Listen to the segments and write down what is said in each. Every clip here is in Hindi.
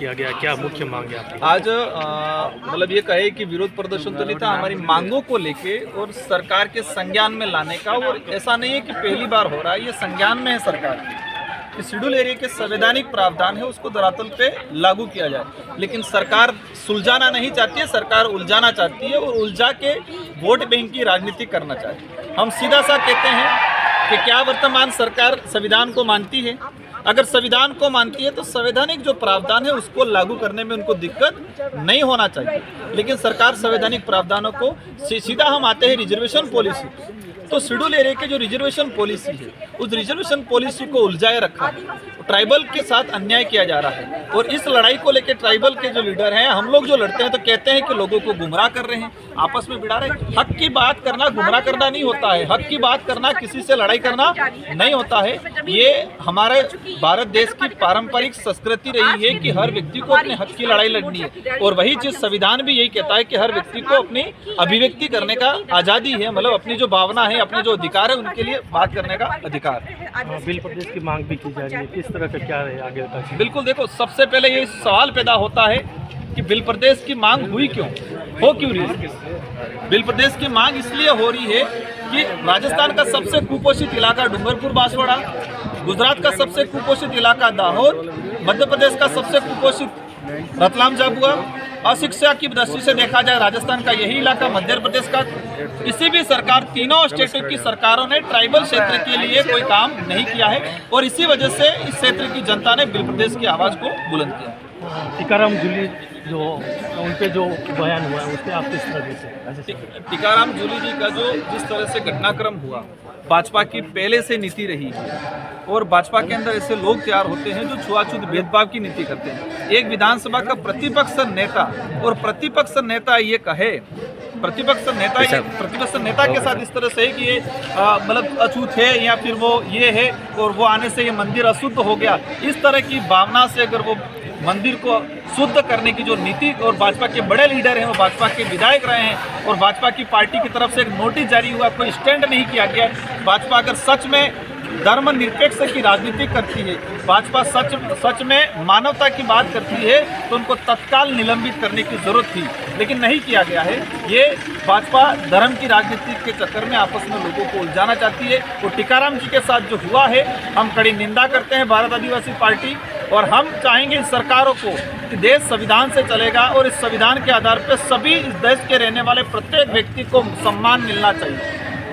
किया गया, क्या मुख्य मांग है आपकी? आज मतलब ये कहे कि विरोध प्रदर्शन तो नहीं था, हमारी मांगों को लेके और सरकार के संज्ञान में लाने का। और ऐसा नहीं है कि पहली बार हो रहा है, ये संज्ञान में है सरकार की कि शेड्यूल एरिया के संवैधानिक प्रावधान है उसको धरातल पे लागू किया जाए। लेकिन सरकार सुलझाना नहीं चाहती है, सरकार उलझाना चाहती है और उलझा के वोट बैंक की राजनीति करना चाहती है। हम सीधा सा कहते हैं कि क्या वर्तमान सरकार संविधान को मानती है? अगर संविधान को मानती है तो संवैधानिक जो प्रावधान है उसको लागू करने में उनको दिक्कत नहीं होना चाहिए। लेकिन सरकार संवैधानिक प्रावधानों को सीधा हम आते हैं रिजर्वेशन पॉलिसी, तो शेड्यूल एरिया के जो रिजर्वेशन पॉलिसी है उस रिजर्वेशन पॉलिसी को उलझाए रखा है, ट्राइबल के साथ अन्याय किया जा रहा है। और इस लड़ाई को लेकर ट्राइबल के जो लीडर हैं, हम लोग जो लड़ते हैं तो कहते हैं कि लोगों को गुमराह कर रहे हैं, आपस में भिड़ा रहे हैं। हक की बात करना गुमराह करना नहीं होता है, हक की बात करना किसी से लड़ाई करना नहीं होता है। ये हमारे भारत देश की पारंपरिक संस्कृति रही है कि हर व्यक्ति को अपने हक की लड़ाई लड़नी है। और वही चीज संविधान भी यही कहता है कि हर व्यक्ति को अपनी अभिव्यक्ति करने का आज़ादी है, मतलब अपनी जो भावना है, अपने जो अधिकार है उनके लिए बात करने का अधिकार है। बिल प्रदेश की मांग भी की जा रही है, किस तरह का क्या है आगे का? बिल्कुल, देखो सबसे पहले ये सवाल पैदा होता है कि बिल प्रदेश की मांग हुई क्यों, हो क्यों रही है? बिल प्रदेश की मांग इसलिए हो रही है कि राजस्थान का सबसे कुपोषित इलाका डूंगरपुर बांसवाड़ा, गुजरात का सबसे कुपोषित इलाका दाहोद, मध्य प्रदेश का सबसे कुपोषित रतलाम झाबुआ, अशिक्षा की दृष्टि से देखा जाए राजस्थान का यही इलाका, मध्य प्रदेश का। किसी भी सरकार, तीनों स्टेटों की सरकारों ने ट्राइबल क्षेत्र के लिए कोई काम नहीं किया है और इसी वजह से इस क्षेत्र की जनता ने बिल प्रदेश की आवाज़ को बुलंद किया। टीकाराम जूली जो उन पे जो बयान हुआ है उस पर आप किस तरह से? टीकाराम जूली जी का जो जिस तरह से घटनाक्रम हुआ, भाजपा की पहले से नीति रही है और भाजपा के अंदर ऐसे लोग तैयार होते हैं जो छुआछूत भेदभाव की नीति करते हैं। एक विधानसभा का प्रतिपक्ष नेता और प्रतिपक्ष नेता ये कहे, प्रतिपक्ष नेता के साथ इस तरह से है कि ये मतलब अछूत है या फिर वो ये है और वो आने से ये मंदिर अशुद्ध हो गया, इस तरह की भावना से अगर वो मंदिर को शुद्ध करने की जो नीति, और भाजपा के बड़े लीडर हैं, वो भाजपा के विधायक रहे हैं और भाजपा की पार्टी की तरफ से एक नोटिस जारी हुआ, कोई स्टैंड नहीं किया गया। भाजपा अगर सच में धर्मनिरपेक्ष की राजनीति करती है, भाजपा सच में मानवता की बात करती है तो उनको तत्काल निलंबित करने की जरूरत थी, लेकिन नहीं किया गया है। ये भाजपा धर्म की राजनीति के चक्कर में आपस में लोगों को उलझाना चाहती है। और टीकाराम जी के साथ जो हुआ है, हम कड़ी निंदा करते हैं भारत आदिवासी पार्टी, और हम चाहेंगे इन सरकारों को कि देश संविधान से चलेगा और इस संविधान के आधार पर सभी इस देश के रहने वाले प्रत्येक व्यक्ति को सम्मान मिलना चाहिए,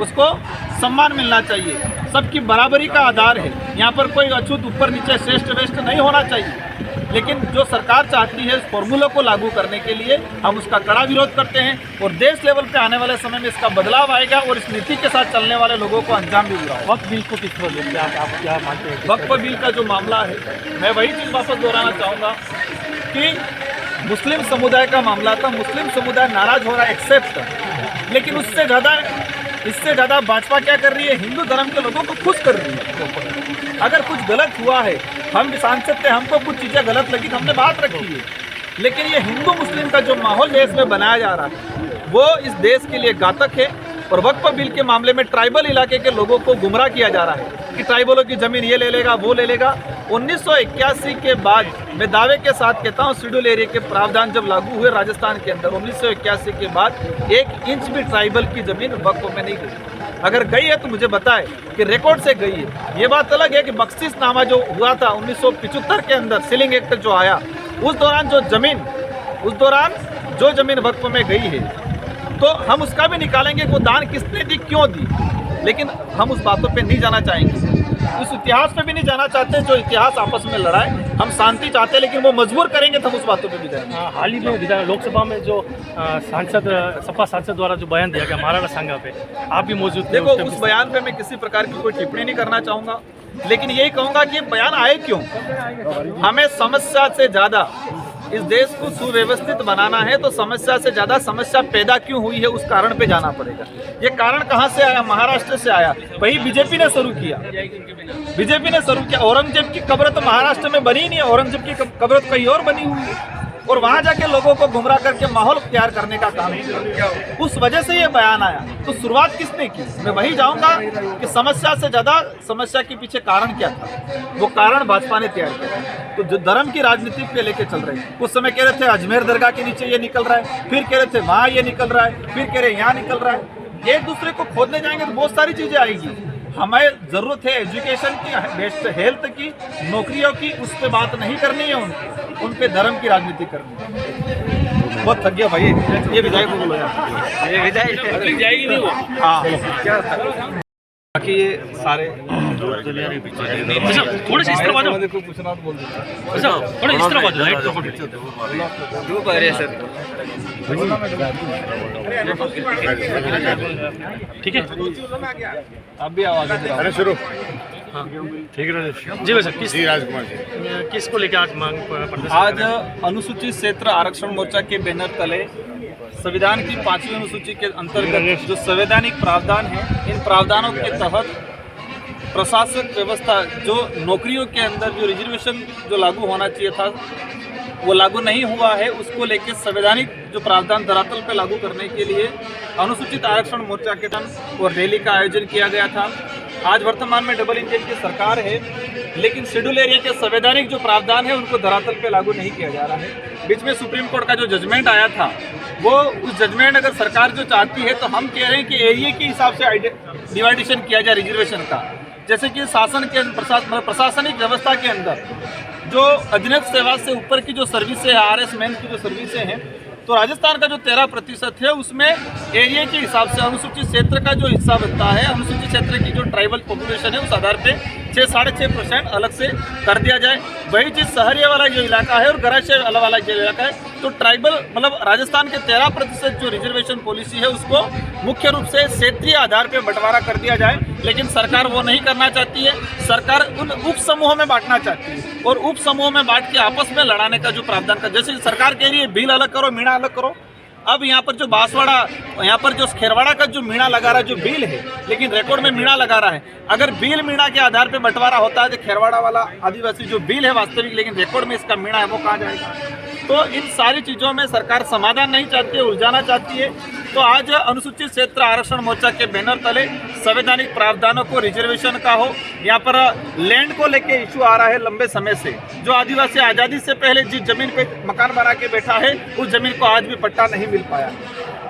उसको सम्मान मिलना चाहिए, सबकी बराबरी का आधार है। यहाँ पर कोई अछूत ऊपर नीचे श्रेष्ठ वेष्ट नहीं होना चाहिए। लेकिन जो सरकार चाहती है इस फॉर्मूले को लागू करने के लिए, हम उसका कड़ा विरोध करते हैं और देश लेवल पे आने वाले समय में इसका बदलाव आएगा और इस नीति के साथ चलने वाले लोगों को अंजाम भी मिलेगा। वक्फ बिल को किस तरह देखते हैं आप, क्या मानते हैं? वक्फ बिल का जो मामला है, मैं वही चीज़ वापस दोहराना चाहूँगा कि मुस्लिम समुदाय का मामला था, मुस्लिम समुदाय नाराज हो रहा है, एक्सेप्ट, लेकिन इससे ज़्यादा भाजपा क्या कर रही है, हिंदू धर्म के लोगों को खुश कर रही है। अगर कुछ गलत हुआ है, हम सांसद थे, हमको कुछ चीज़ें गलत लगी तो हमने बात रखी है, लेकिन ये हिंदू मुस्लिम का जो माहौल देश में बनाया जा रहा है वो इस देश के लिए घातक है। और वक्फ बिल के मामले में ट्राइबल इलाके के लोगों को गुमराह किया जा रहा है कि ट्राइबलों की ज़मीन ये ले लेगा, वो ले लेगा। 1981 के बाद, मैं दावे के साथ कहता हूँ, शेड्यूल एरिया के प्रावधान जब लागू हुए राजस्थान के अंदर 1981 के बाद 1 इंच भी ट्राइबल की ज़मीन वक्फ में नहीं गई। अगर गई है तो मुझे बताए कि रिकॉर्ड से गई है। ये बात अलग है कि बख्शिशनामा जो हुआ था 1975 के अंदर, सीलिंग एक्ट जो आया, उस दौरान जो ज़मीन वक्फ में गई है तो हम उसका भी निकालेंगे कि वो दान किसने दी, क्यों दी, लेकिन हम उस बातों पे नहीं जाना चाहेंगे, उस इतिहास पे भी नहीं जाना चाहते जो इतिहास आपस में लड़ाए। हम शांति चाहते हैं, लेकिन वो मजबूर करेंगे तो हम उस बातों पे भी जाएंगे। हाल ही में लोकसभा में जो सपा सांसद द्वारा जो बयान दिया गया महाराणा सांगा पे, आप भी मौजूद थे। देखो, उस बयान पे मैं किसी प्रकार की कोई टिप्पणी नहीं करना चाहूँगा, लेकिन यही कहूँगा कि बयान आए क्यों। हमें समस्या से ज़्यादा इस देश को सुव्यवस्थित बनाना है, तो समस्या से ज़्यादा समस्या पैदा क्यों हुई है उस कारण पे जाना पड़ेगा। ये कारण कहाँ से आया? महाराष्ट्र से आया। वही बीजेपी ने शुरू किया। औरंगजेब की कब्र तो महाराष्ट्र में बनी ही नहीं है, औरंगजेब की कब्र तो कहीं और बनी हुई है। और वहां जाके लोगों को गुमराह करके माहौल तैयार करने का काम किया। उस वजह से ये बयान आया। तो शुरुआत किसने की? मैं वही जाऊंगा कि समस्या से ज्यादा समस्या के पीछे कारण क्या था, वो कारण भाजपा ने तैयार किया। तो जो धर्म की राजनीति पे लेके चल रहे हैं, उस समय कह रहे थे अजमेर दरगाह के नीचे ये निकल रहा है, फिर कह रहे थे वहां ये निकल रहा है, फिर कह रहे यहाँ निकल रहा है। एक दूसरे को खोदने जाएंगे तो बहुत सारी चीजें आएगी। हमें जरूरत है एजुकेशन की, बेस्ट हेल्थ की, नौकरियों की, उस पर बात नहीं करनी है, उन पे धर्म की राजनीति करनी है। बहुत थक गया भाई, ये विधायक को बोलो यार, ये विधायक जाएगी नहीं वो। हाँ क्या बाकी ये सारे थोड़े से इस तरफ आ जाओ, को पूछना तो बोल दो। अच्छा थोड़ा इस तरफ आ जाओ, राइट क्यों कह रहे हैं सर? ठीक है आप भी आवाज अरे शुरू हाँ ठीक है जी। वैसे किस जी राजकुमार जी, किसको लेकर आज मांग प्रदर्शन? आज अनुसूचित क्षेत्र आरक्षण मोर्चा के बैनर तले संविधान की 5वीं अनुसूची के अंतर्गत जो संवैधानिक प्रावधान है, इन प्रावधानों के तहत प्रशासक व्यवस्था जो नौकरियों के अंदर जो रिजर्वेशन जो लागू होना चाहिए था वो लागू नहीं हुआ है, उसको लेकर संवैधानिक जो प्रावधान धरातल पर लागू करने के लिए अनुसूचित आरक्षण मोर्चा के तहत और रैली का आयोजन किया गया था। आज वर्तमान में डबल इंजन की सरकार है, लेकिन शेड्यूल एरिया के संवैधानिक जो प्रावधान है उनको धरातल पे लागू नहीं किया जा रहा है। बीच में सुप्रीम कोर्ट का जो जजमेंट आया था, वो उस जजमेंट अगर सरकार जो चाहती है तो हम कह रहे हैं कि एरिया के हिसाब से डिवाइडेशन किया जाए रिजर्वेशन का। जैसे कि शासन के प्रशासनिक व्यवस्था के अंदर जो अधीनस्थ सेवा से ऊपर की जो सर्विसें है, RS मेन की जो सर्विसें हैं, तो राजस्थान का जो 13% है उसमें एरिया के हिसाब से अनुसूचित क्षेत्र का जो हिस्सा बनता है, अनुसूचित क्षेत्र की जो ट्राइबल पॉपुलेशन है उस आधार पे 6-6.5% अलग से कर दिया जाए। वही चीज़ शहरी वाला जो इलाका है और गराशय वाला जो इलाका है, तो ट्राइबल मतलब राजस्थान के 13% जो रिजर्वेशन पॉलिसी है उसको मुख्य रूप से क्षेत्रीय आधार पर बंटवारा कर दिया जाए, लेकिन सरकार वो नहीं करना चाहती है। सरकार उन उप समूहों में बांटना चाहती है और उप समूहों में बांट के आपस में लड़ाने का जो प्रावधान का, जैसे सरकार कह रही है बिल अलग करो, मीणा अलग करो। अब यहाँ पर जो बांसवाड़ा, यहाँ पर जो खेरवाड़ा का जो मीणा लगा रहा है, जो बिल है, लेकिन रिकॉर्ड में मीणा लगा रहा है। अगर बिल मीणा के आधार पे बंटवारा होता है तो खेरवाड़ा वाला आदिवासी जो बिल है वास्तविक, लेकिन रिकॉर्ड में इसका मीणा है, वो कहाँ जाएगा? तो इन सारी चीज़ों में सरकार समाधान नहीं चाहती है, उलझाना चाहती है। तो आज अनुसूचित क्षेत्र आरक्षण मोर्चा के बैनर तले संवैधानिक प्रावधानों को रिजर्वेशन का हो, यहाँ पर लैंड को लेके इशू आ रहा है लंबे समय से। जो आदिवासी आज़ादी से पहले जिस जमीन पे मकान बना के बैठा है, उस जमीन को आज भी पट्टा नहीं मिल पाया।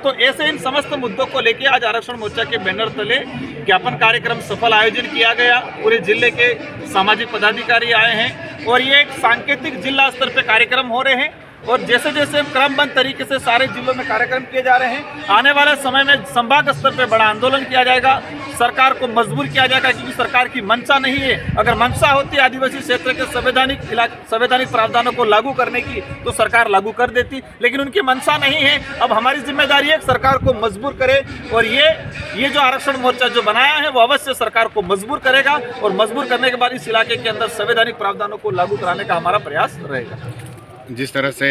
तो ऐसे इन समस्त मुद्दों को लेके आज आरक्षण मोर्चा के बैनर तले ज्ञापन कार्यक्रम सफल आयोजन किया गया। पूरे जिले के सामाजिक पदाधिकारी आए हैं और ये एक सांकेतिक जिला स्तर पे कार्यक्रम हो रहे हैं और जैसे जैसे क्रमबद्ध तरीके से सारे जिलों में कार्यक्रम किए जा रहे हैं, आने वाले समय में संभाग स्तर पे बड़ा आंदोलन किया जाएगा, सरकार को मजबूर किया जाएगा, क्योंकि सरकार की मंशा नहीं है। अगर मंशा होती आदिवासी क्षेत्र के संवैधानिक प्रावधानों को लागू करने की तो सरकार लागू कर देती, लेकिन उनकी मंशा नहीं है। अब हमारी जिम्मेदारी है सरकार को मजबूर करे और ये जो आरक्षण मोर्चा जो बनाया है वो अवश्य सरकार को मजबूर करेगा और मजबूर करने के बाद इस इलाके के अंदर संवैधानिक प्रावधानों को लागू कराने का हमारा प्रयास रहेगा। जिस तरह से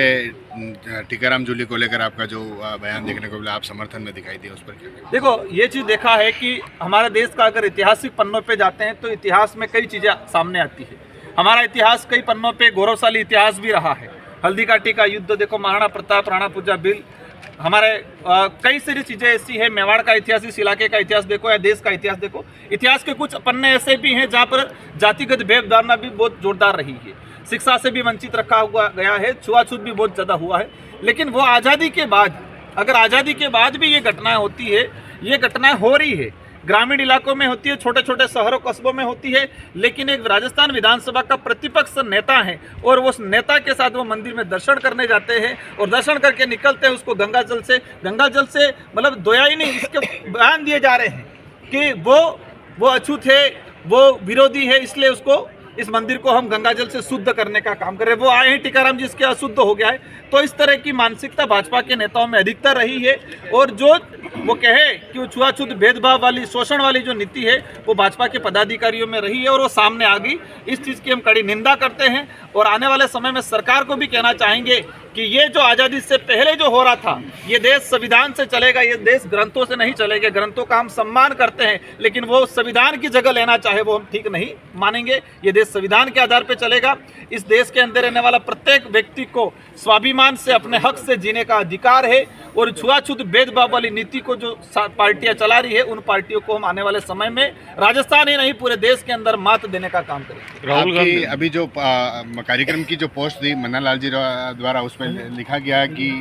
टीकाराम जूली को लेकर आपका जो बयान देखने को मिला, आप समर्थन में दिखाई दिया, उस पर क्या? देखो, ये चीज़ देखा है कि हमारे देश का अगर ऐतिहासिक पन्नों पे जाते हैं तो इतिहास में कई चीज़ें सामने आती है। हमारा इतिहास कई पन्नों पे गौरवशाली इतिहास भी रहा है। हल्दी घाटी का युद्ध देखो, महाराणा प्रताप, राणा पूजा बिल, हमारे कई सारी चीज़ें ऐसी है। मेवाड़ का इतिहास, इस इलाके का इतिहास देखो या देश का इतिहास देखो। इतिहास के कुछ पन्ने ऐसे भी हैं जहाँ पर जातिगत भेदभावना भी बहुत जोरदार रही है, शिक्षा से भी वंचित रखा हुआ गया है, छुआछूत भी बहुत ज़्यादा हुआ है। लेकिन वो आज़ादी के बाद, अगर आज़ादी के बाद भी ये घटनाएं होती है, ये घटनाएं हो रही है, ग्रामीण इलाकों में होती है, छोटे छोटे शहरों कस्बों में होती है, लेकिन एक राजस्थान विधानसभा का प्रतिपक्ष नेता है और उस नेता के साथ वो मंदिर में दर्शन करने जाते हैं और दर्शन करके निकलते हैं, उसको गंगा जल से मतलब दोया ही नहीं, इसके बयान दिए जा रहे हैं कि वो अछूत है, वो विरोधी है, इसलिए उसको इस मंदिर को हम गंगा जल से शुद्ध करने का काम कर रहे हैं। वो आए हैं टीकाराम जी, इसके अशुद्ध हो गया है। तो इस तरह की मानसिकता भाजपा के नेताओं में अधिकतर रही है और जो वो कहे कि वो छुआछूत भेदभाव वाली, शोषण वाली जो नीति है वो भाजपा के पदाधिकारियों में रही है और वो सामने आ गई। इस चीज़ की हम कड़ी निंदा करते हैं और आने वाले समय में सरकार को भी कहना चाहेंगे कि ये जो आज़ादी से पहले जो हो रहा था, ये देश संविधान से चलेगा, ये देश ग्रंथों से नहीं चलेगा। ग्रंथों का हम सम्मान करते हैं, लेकिन वो संविधान की जगह लेना चाहे वो हम ठीक नहीं मानेंगे। ये देश संविधान के आधार पर चलेगा। इस देश के अंदर रहने वाला प्रत्येक व्यक्ति को स्वाभिमान से अपने हक से जीने का अधिकार है और छुआछूत भेदभाव वाली नीति को जो पार्टियां चला रही है उन पार्टियों को हम आने वाले समय में राजस्थान ही नहीं पूरे देश के अंदर मात देने का काम करेंगे। राहुल गांधी अभी जो कार्यक्रम की जो पोस्ट दी मन्ना लाल जी द्वारा उसमें लिखा गया है कि